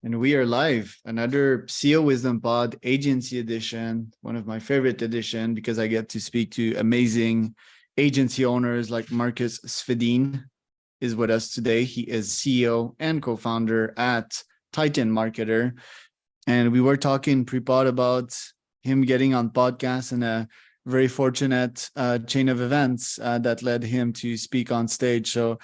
And we are live. Another CEO Wisdom Pod Agency Edition, one of my favorite edition because I get to speak to amazing agency owners like Marcus Svedin is with us today. He is CEO and co-founder at Titan Marketer. And we were talking pre-pod about him getting on podcasts and a very fortunate chain of events that led him to speak on stage. So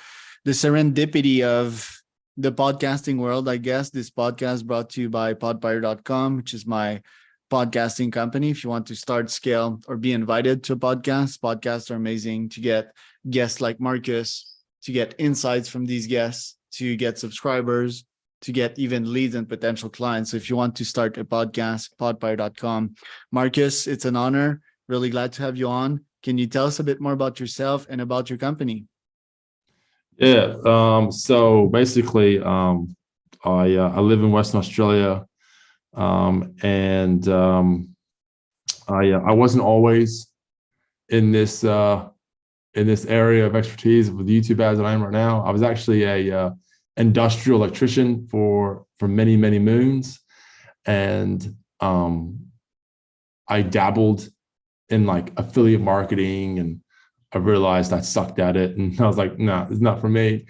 the serendipity of the podcasting world, I guess. This podcast brought to you by podpire.com, which is my podcasting company. If you want to start, scale, or be invited to a podcast, podcasts are amazing to get guests like Marcus, to get insights from these guests, to get subscribers, to get even leads and potential clients. So if you want to start a podcast, podpire.com. Marcus, it's an honor. Really glad to have you on. Can you tell us a bit more about yourself and about your company? Yeah. So basically, I live in Western Australia, and I wasn't always in this area of expertise with YouTube as I am right now. I was actually a industrial electrician for many moons, and I dabbled in like affiliate marketing, and I realized I sucked at it, and I was like, nah, it's not for me.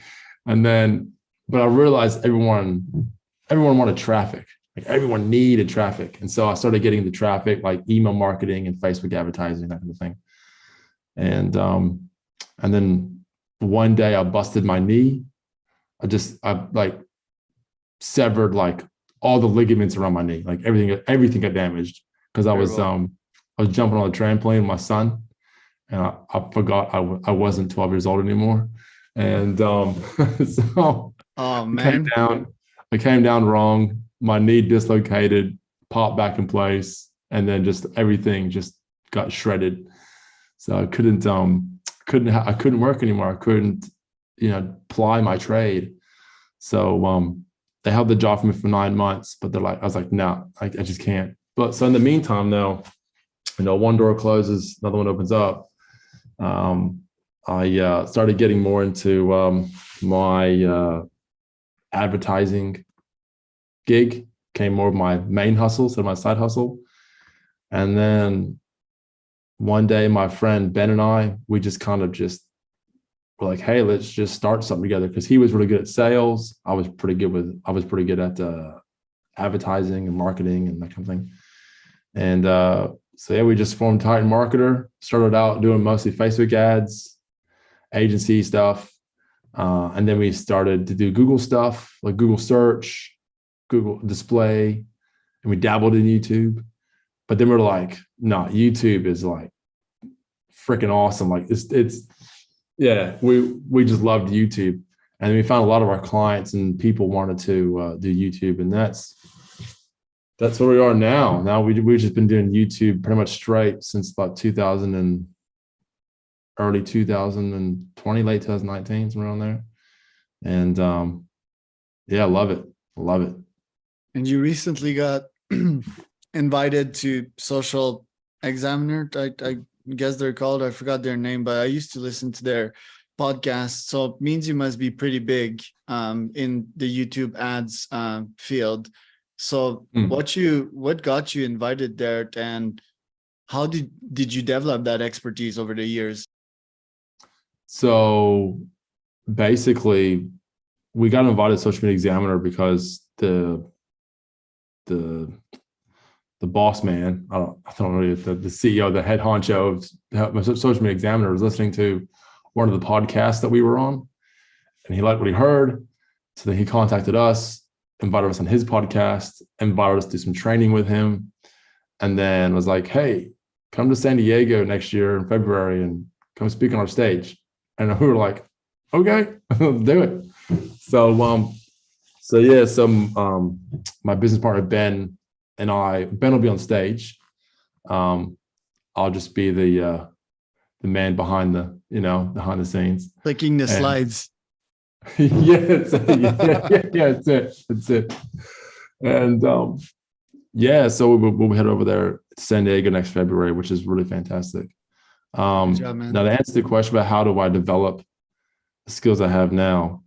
And then, but I realized everyone wanted traffic. Like everyone needed traffic. And so I started getting the traffic, like email marketing and Facebook advertising, that kind of thing. And then one day I busted my knee. I like severed like all the ligaments around my knee. Like everything got damaged because I was jumping on a trampoline with my son. And I forgot I wasn't 12 years old anymore. And so I came down wrong. My knee dislocated, popped back in place, and then just everything just got shredded. So I couldn't work anymore. I couldn't, ply my trade. So they held the job for me for 9 months, but I was like, no, I just can't. But so in the meantime, though, one door closes, another one opens up. I started getting more into my advertising gig, became more of my main hustle, so my side hustle. And then one day, my friend Ben and I, we just kind of were like, hey, let's just start something together, because he was really good at sales. I was pretty good at advertising and marketing and that kind of thing. And so yeah, we just formed Titan Marketer, started out doing mostly Facebook ads, agency stuff. And then we started to do Google stuff, like Google search, Google display, and we dabbled in YouTube. But then we're like, no, YouTube is like freaking awesome. Like we just loved YouTube. And we found a lot of our clients and people wanted to do YouTube, and that's where we are now. Now we've just been doing YouTube pretty much straight since about early 2020, late 2019, somewhere around there. And I love it. And you recently got invited to Social Examiner, I guess they're called. I forgot their name, but I used to listen to their podcast. So it means you must be pretty big in the YouTube ads field. So what got you invited there, and how did you develop that expertise over the years? So basically, we got invited to Social Media Examiner because the boss man, I don't know if the CEO, the head honcho of Social Media Examiner, was listening to one of the podcasts that we were on, and he liked what he heard. So then he contacted us, invited us on his podcast, invited us to do some training with him, and then was like, hey, come to San Diego next year in February and come speak on our stage. And we were like, okay, let's do it. So my business partner, Ben, and Ben will be on stage. I'll just be the man behind the scenes. Clicking the slides. That's it. And so we'll head over there to San Diego next February, which is really fantastic. Good job, man. Now to answer the question about how do I develop the skills I have now,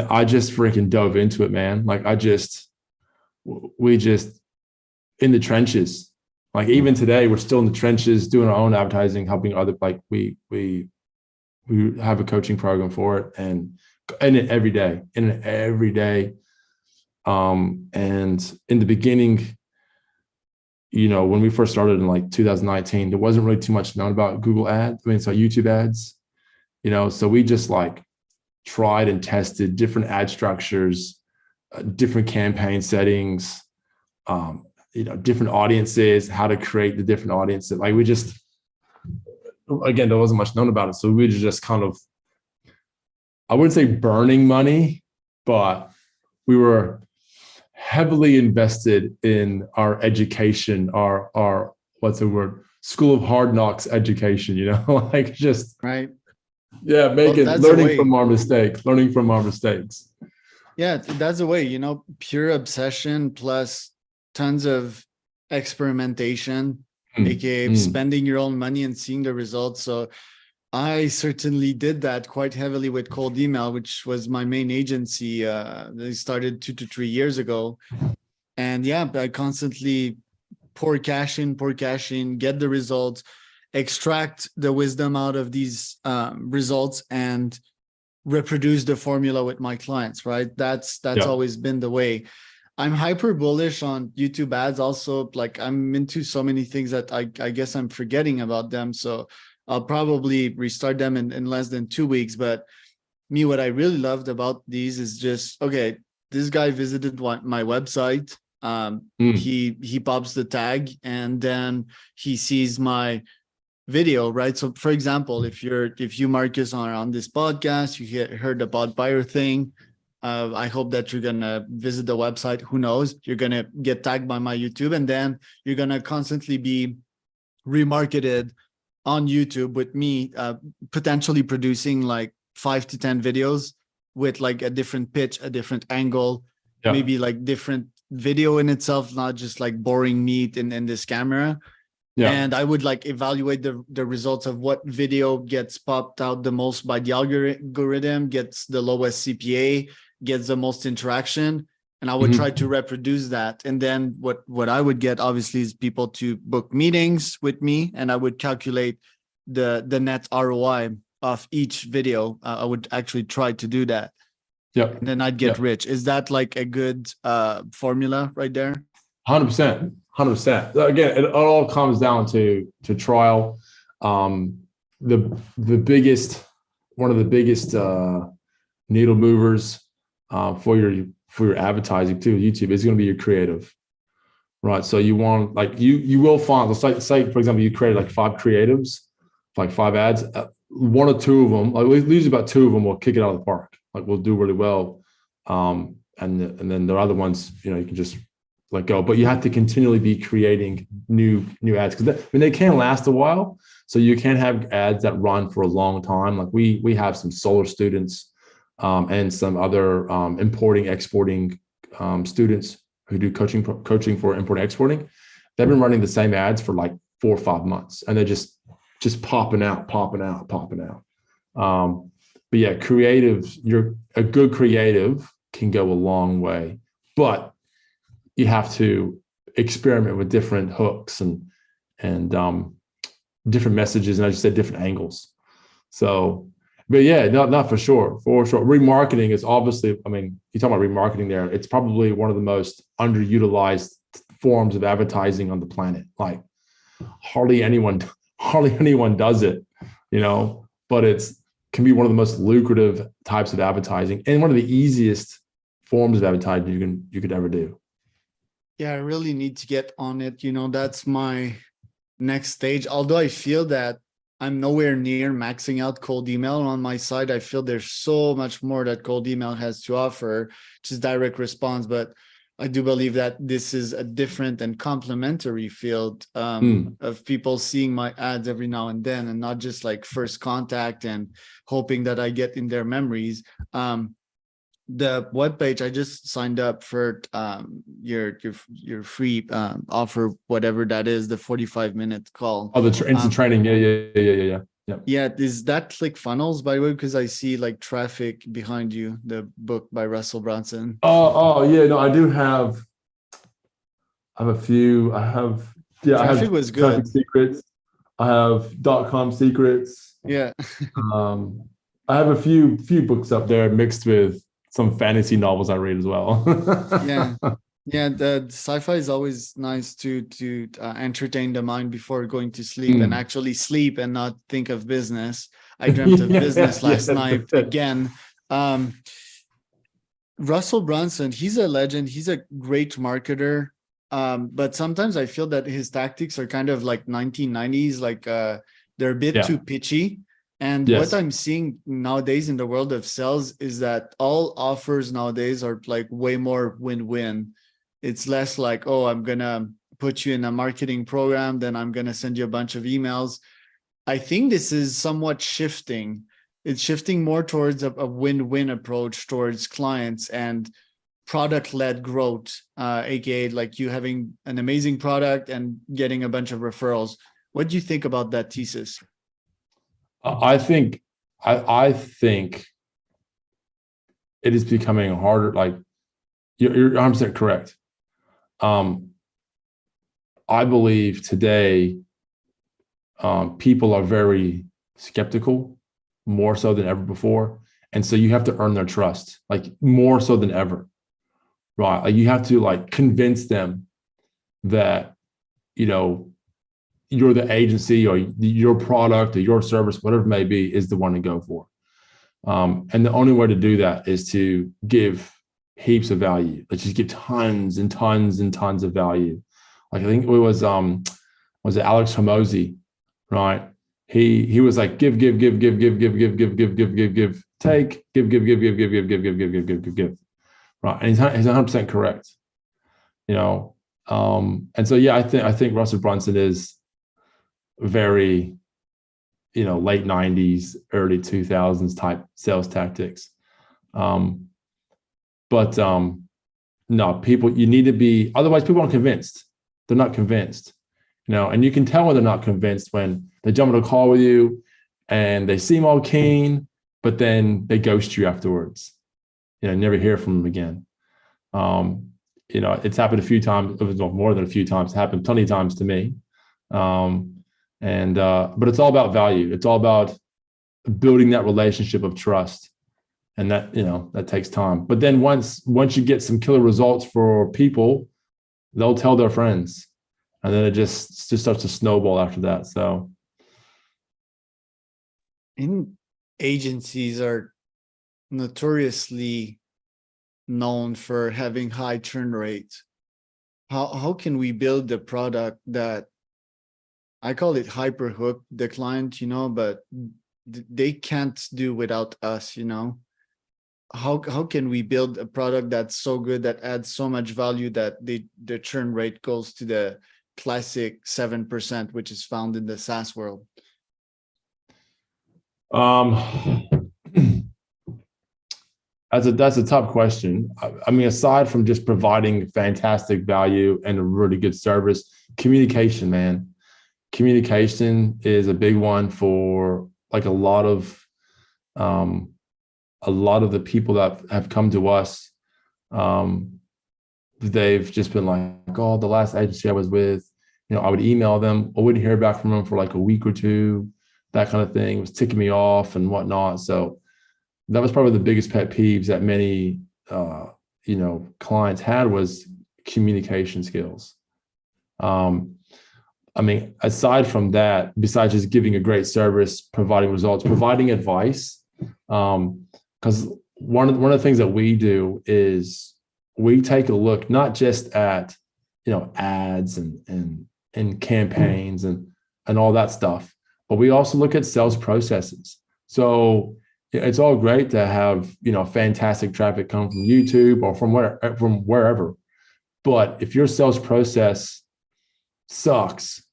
I just freaking dove into it, man. Like I just we just in the trenches. Like even today, we're still in the trenches doing our own advertising, helping other, like we have a coaching program for it, and in it every day. And in the beginning, when we first started in like 2019, there wasn't really too much known about Google ads. I mean, so YouTube ads, so we just like tried and tested different ad structures, different campaign settings, different audiences, how to create the different audiences. Like we just, again, there wasn't much known about it. So we just kind of, I wouldn't say burning money, but we were heavily invested in our education, our what's the word? School of hard knocks education, like just, right. Yeah, Well, learning from our mistakes. Yeah, that's the way, pure obsession plus tons of experimentation, aka spending your own money and seeing the results. So I certainly did that quite heavily with cold email, which was my main agency. They started 2 to 3 years ago. And yeah, I constantly pour cash in, get the results, extract the wisdom out of these results, and reproduce the formula with my clients, right? That's always been the way. I'm hyper bullish on YouTube ads also. Like I'm into so many things that I guess I'm forgetting about them. So I'll probably restart them in less than 2 weeks. But what I really loved about these is just, okay, this guy visited my website. He pops the tag and then he sees my video, right? So for example, if you Marcus are on this podcast, you heard about buyer thing. I hope that you're gonna visit the website. Who knows? You're gonna get tagged by my YouTube, and then you're gonna constantly be remarketed on YouTube with me, potentially producing like 5 to 10 videos with like a different pitch, a different angle, maybe like different video in itself, not just like boring meat in this camera. Yeah. And I would like evaluate the results of what video gets popped out the most by the algorithm, gets the lowest CPA, gets the most interaction. And I would try to reproduce that. And then what I would get obviously is people to book meetings with me, and I would calculate the net ROI of each video. I would actually try to do that. Yeah. And then I'd get rich. Is that like a good formula right there? 100%. 100%. Again, it all comes down to trial. One of the biggest needle movers for your advertising too, YouTube, is going to be your creative, right? So you want, like, you will find, say for example, you created like 5 creatives, like 5 ads. 1 or 2 of them, like usually about 2 of them, will kick it out of the park. Like we'll do really well, and then the other ones, you can just let go. But you have to continually be creating new ads, because they can last a while. So you can have ads that run for a long time. Like we have some solar students and some other importing, exporting students who do coaching for importing, exporting. They've been running the same ads for like 4 or 5 months, and they're just popping out. But yeah, a good creative can go a long way, but you have to experiment with different hooks and different messages, and as you said, different angles. So, but yeah, not for sure. Remarketing is obviously, I mean, you talk about remarketing there, it's probably one of the most underutilized forms of advertising on the planet. Like hardly anyone does it, but can be one of the most lucrative types of advertising, and one of the easiest forms of advertising you could ever do. Yeah, I really need to get on it. That's my next stage. Although I feel that I'm nowhere near maxing out cold email on my side. I feel there's so much more that cold email has to offer, which is direct response. But I do believe that this is a different and complementary field of people seeing my ads every now and then, and not just like first contact and hoping that I get in their memories. The webpage, I just signed up for your free offer, whatever that is, the 45-minute call. Oh, the instant training. Yeah. Yeah, is that ClickFunnels, by the way? Because I see like traffic behind you, the book by Russell Brunson. Oh yeah, no, I do have I have a few. I have Traffic was traffic good. secrets. I have .com secrets. Yeah. Um, I have a few books up there mixed with some fantasy novels I read as well. Yeah. Yeah, the sci-fi is always nice to entertain the mind before going to sleep and Mm. actually sleep and not think of business. I dreamt of Yeah, business yeah, last that's night it. again. Um, Russell Brunson, he's a legend. He's a great marketer. But sometimes I feel that his tactics are kind of like 1990s, like they're a bit Yeah. too pitchy. And what Yes. I'm seeing nowadays in the world of sales is that all offers nowadays are like way more win-win. It's less like, oh, I'm gonna put you in a marketing program, then I'm gonna send you a bunch of emails. I think this is somewhat shifting. It's shifting more towards a win-win approach towards clients and product-led growth, aka like you having an amazing product and getting a bunch of referrals. What do you think about that thesis? I think I think it is becoming harder. Like you're 100% correct. Um, I believe today people are very skeptical, more so than ever before, and so you have to earn their trust, like more so than ever, right? Like you have to like convince them that you know you're the agency or your product or your service, whatever it may be, is the one to go for. And the only way to do that is to give heaps of value. Let's just give tons and tons and tons of value. Like I think it was it Alex Hormozy, right? He was like give, take, give. Right. And he's 100% correct. You know, and so yeah, I think Russell Brunson is very, late 90s, early 2000s type sales tactics. But no, people, you need to be, otherwise people aren't convinced. They're not convinced, and you can tell when they're not convinced when they jump on a call with you and they seem all keen, but then they ghost you afterwards. Never hear from them again. It's happened a few times, well, more than a few times, it happened plenty of times to me. But it's all about value. It's all about building that relationship of trust. And that takes time. But then once you get some killer results for people, they'll tell their friends. And then it just starts to snowball after that. So In agencies are notoriously known for having high churn rates. How can we build a product that, I call it hyper hook the client, but they can't do without us, How can we build a product that's so good that adds so much value that the churn rate goes to the classic 7%, which is found in the SaaS world? that's a tough question. I mean, aside from just providing fantastic value and a really good service, communication, man. Communication is a big one for like a lot of the people that have come to us. They've just been like, oh, the last agency I was with, I would email them. I wouldn't hear back from them for like a week or two, that kind of thing. It was ticking me off and whatnot. So that was probably the biggest pet peeves that many, clients had, was communication skills. I mean, aside from that, besides just giving a great service, providing results, providing advice, because one of the things that we do is we take a look not just at ads and campaigns and all that stuff, but we also look at sales processes. So it's all great to have fantastic traffic come from YouTube or from wherever, but if your sales process sucks,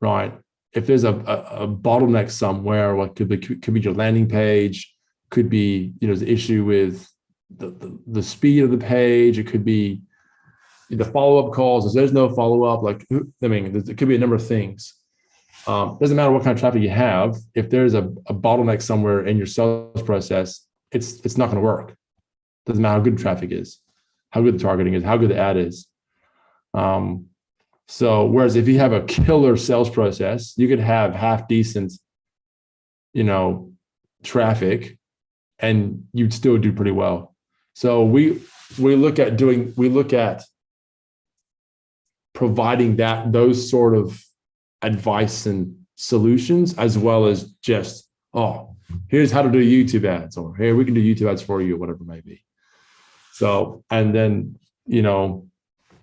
right? If there's a bottleneck somewhere, what could be your landing page, could be the issue with the speed of the page. It could be the follow-up calls. If there's no follow-up, it could be a number of things. Doesn't matter what kind of traffic you have. If there's a bottleneck somewhere in your sales process, it's not going to work. Doesn't matter how good the traffic is, how good the targeting is, how good the ad is. So whereas if you have a killer sales process, you could have half decent, traffic, and you'd still do pretty well. So we look at providing those sort of advice and solutions, as well as just, oh, here's how to do YouTube ads, or here, we can do YouTube ads for you, whatever it may be. So, and then,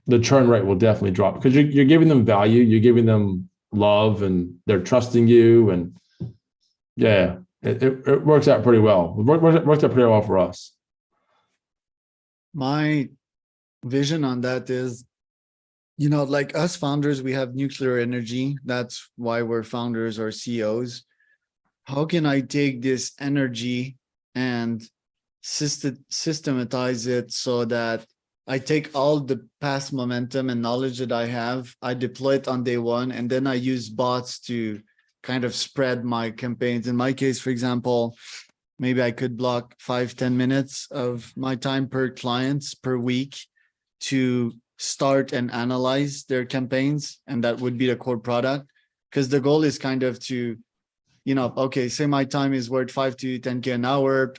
the churn rate will definitely drop because you're giving them value, you're giving them love, and they're trusting you. And yeah, it works out pretty well. It worked out pretty well for us. My vision on that is, like us founders, we have nuclear energy. That's why we're founders or CEOs. How can I take this energy and systematize it so that I take all the past momentum and knowledge that I have, I deploy it on day one, and then I use bots to kind of spread my campaigns. In my case, for example, maybe I could block 5-10 minutes of my time per clients per week to start and analyze their campaigns. And that would be the core product. Because the goal is kind of to, okay, say my time is worth 5 to 10K an hour.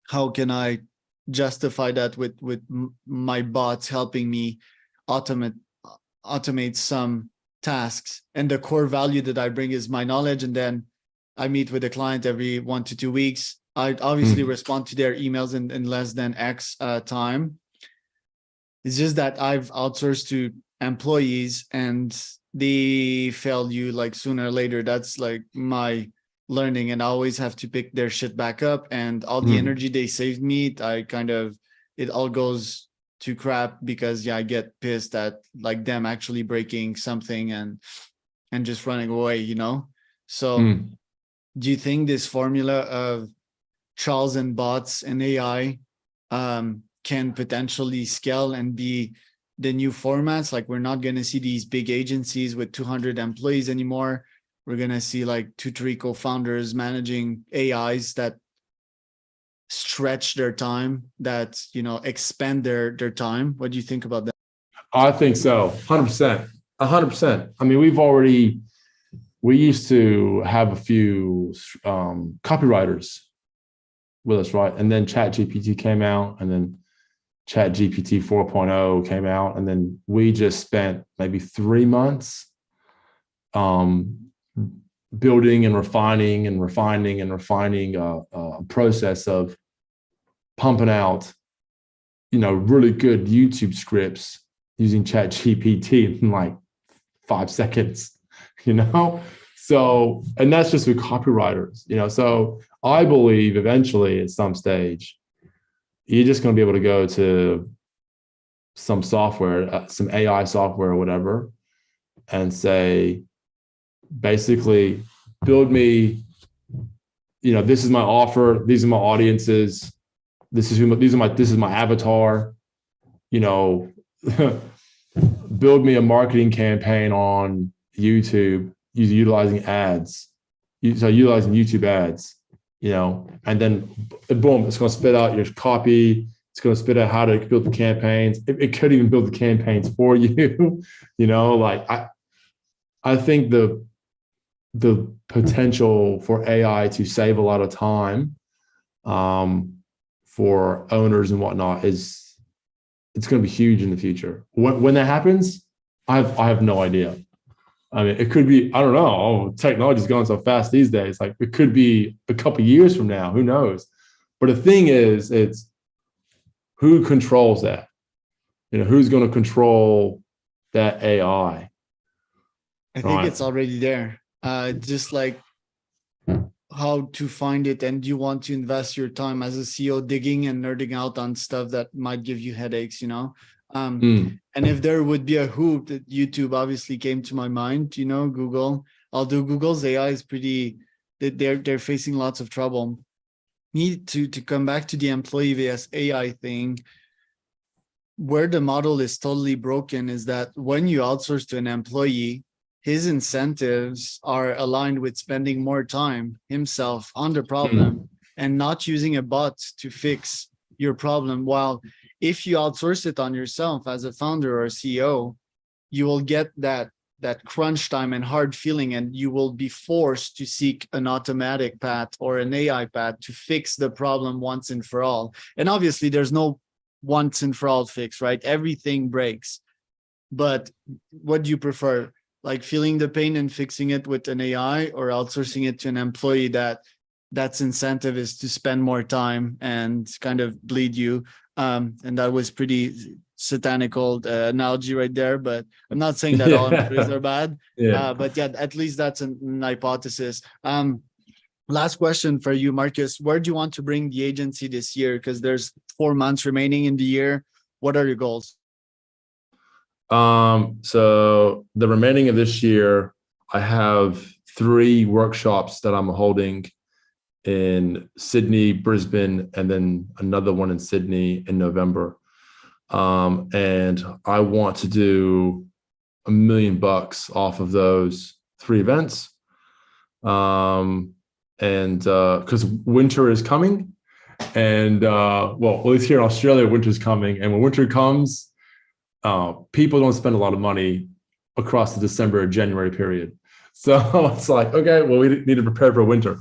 How can I justify that with my bots helping me automate some tasks? And the core value that I bring is my knowledge. And then I meet with a client every 1 to 2 weeks. I obviously respond to their emails in less than X time. It's just that I've outsourced to employees and they fail you like sooner or later. That's like my learning, and I always have to pick their shit back up, and all the energy they saved me, it all goes to crap because I get pissed at like them actually breaking something and just running away, So do you think this formula of Charles and bots and AI can potentially scale and be the new formats? Like, we're not going to see these big agencies with 200 employees anymore. We're going to see like 2-3 co-founders managing AIs that stretch their time, that, expand their time. What do you think about that? I think so. 100%. 100%. I mean, we used to have a few copywriters with us, right? And then ChatGPT came out, and then ChatGPT 4.0 came out. And then we just spent maybe 3 months building and refining a process of pumping out, really good YouTube scripts using ChatGPT in like 5 seconds, So, and that's just with copywriters, So I believe eventually at some stage, you're just going to be able to go to some software, some AI software or whatever, and say, basically, build me, this is my offer, these are my audiences, this is my avatar, build me a marketing campaign on YouTube utilizing ads, utilizing YouTube ads, and then boom, it's going to spit out your copy. It's going to spit out how to build the campaigns. It could even build the campaigns for you, like I think the potential for AI to save a lot of time for owners and whatnot it's going to be huge in the future. When that happens, I have no idea. I mean, it could be, I don't know. Technology's going so fast these days. Like, it could be a couple of years from now. Who knows? But the thing is, it's who controls that? Who's going to control that AI? I think it's already there. Just like how to find it, and you want to invest your time as a CEO digging and nerding out on stuff that might give you headaches, And if there would be a hoop, that YouTube obviously came to my mind, Google, although Google's AI is pretty, they're facing lots of trouble. Need to come back to the employee vs AI thing. Where the model is totally broken is that when you outsource to an employee, his incentives are aligned with spending more time himself on the problem and not using a bot to fix your problem. While If you outsource it on yourself as a founder or CEO, you will get that crunch time and hard feeling, and you will be forced to seek an automatic path or an AI path to fix the problem once and for all. And obviously there's no once and for all fix, right? Everything breaks. But what do you prefer? Like feeling the pain and fixing it with an AI, or outsourcing it to an employee that's incentive is to spend more time and kind of bleed you? And that was pretty satanical analogy right there, but I'm not saying that all employees are bad. Yeah. But yeah, at least that's an hypothesis. Last question for you, Marcus. Where do you want to bring the agency this year? Because there's 4 months remaining in the year. What are your goals? So the remaining of this year, I have 3 workshops that I'm holding in Sydney, Brisbane, and then another one in Sydney in November. And I want to do $1 million off of those 3 events. And because winter is coming, and well, at least here in Australia, winter's coming, and when winter comes, people don't spend a lot of money across the December or January period. So it's like, okay, well, we need to prepare for winter.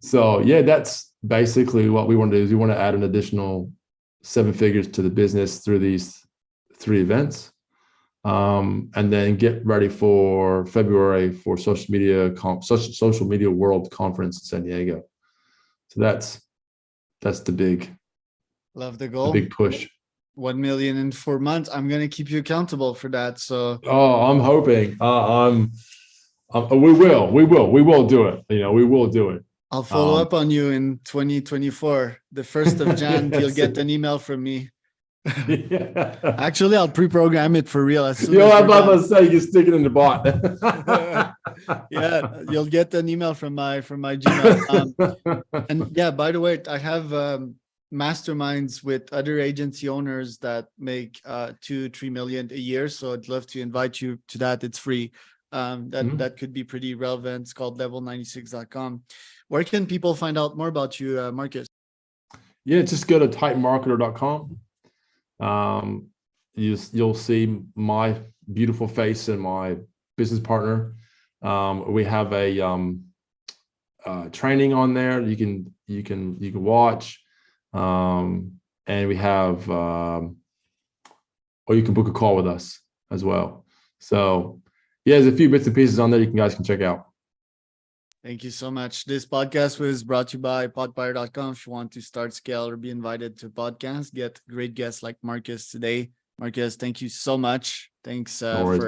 So yeah, that's basically what we want to do, is we want to add an additional 7 figures to the business through these 3 events. And then get ready for February for social media world conference in San Diego. So that's the big goal. The big push. 1 million in 4 months. I'm going to keep you accountable for that. So, I'm hoping, we will do it. We will do it. I'll follow up on you in 2024. The 1st of Jan, you'll get an email from me. Yeah. Actually, I'll pre-program it for real. I'm about to say, you can stick it in the bot. Yeah, you'll get an email from my Gmail. And yeah, by the way, I have masterminds with other agency owners that make 2-3 million a year. So I'd love to invite you to that. It's free. That could be pretty relevant. It's called level96.com. Where can people find out more about you, Marcus? Yeah, just go to typemarketer.com. You'll see my beautiful face and my business partner. We have a training on there. You can watch, and we have, or you can book a call with us as well. So yeah, there's a few bits and pieces on there you guys can check out. Thank you so much. This podcast was brought to you by podbuyer.com. If you want to start, scale, or be invited to podcasts, get great guests like Marcus today. Marcus, thank you so much. Thanks for